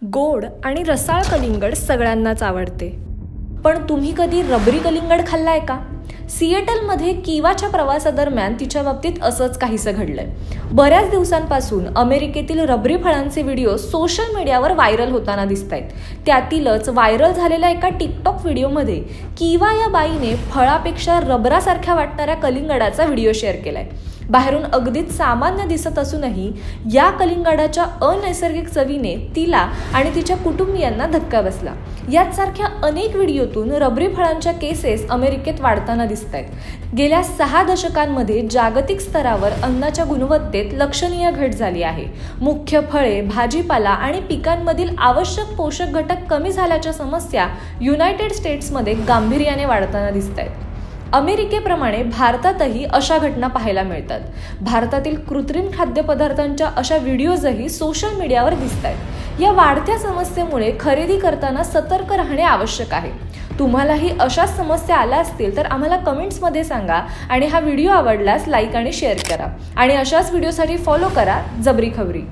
गोड आणि रसाळ कलिंगड सगळ्यांनाच आवडते, पण तुम्ही कधी रबरी कलिंगड खाल्लाय का? सिएटलमध्ये किवाच्या प्रवासादरम्यान तिच्या बाबतीत असंच काहीसं घडलंय. बऱ्याच दिवसांपासून अमेरिकेतील रबरी फळांचे व्हिडिओ सोशल मीडियावर व्हायरल होताना दिसतायत. त्यातीलच व्हायरल झालेल्या एका टिकटॉक व्हिडिओमध्ये किवा या बाईने फळापेक्षा रबरासारख्या वाटणाऱ्या कलिंगडाचा व्हिडिओ शेअर केलाय. बाहेरून अगदीच सामान्य दिसत असूनही या कलिंगडाच्या अनैसर्गिक चवीने तिला आणि तिच्या कुटुंबियांना धक्का बसला. याचसारख्या अनेक व्हिडिओतून रबरी फळांच्या केसेस अमेरिकेत वाढताना दिसतायत. गेल्या 6 दशकांमध्ये जागतिक स्तरावर अन्नाच्या गुणवत्तेत लक्षणीय घट झाली आहे. मुख्य फळे, भाजीपाला आणि पिकांमधील आवश्यक पोषक घटक कमी झाल्याच्या समस्या युनायटेड स्टेट्समध्ये गांभीर्याने वाढताना दिसतायत. अमेरिकेप्रमाणे भारतातही अशा घटना पाहायला मिळतात. भारतातील कृत्रिम खाद्यपदार्थांच्या अशा व्हिडिओजही सोशल मीडियावर दिसतायत. या वाढत्या समस्येमुळे खरेदी करताना सतर्क राहणे आवश्यक आहे. तुम्हालाही अशाच समस्या आल्या असतील तर आम्हाला कमेंट्समध्ये सांगा आणि हा व्हिडिओ आवडल्यास लाईक आणि शेअर करा. आणि अशाच व्हिडिओसाठी फॉलो करा जबरी खबरी.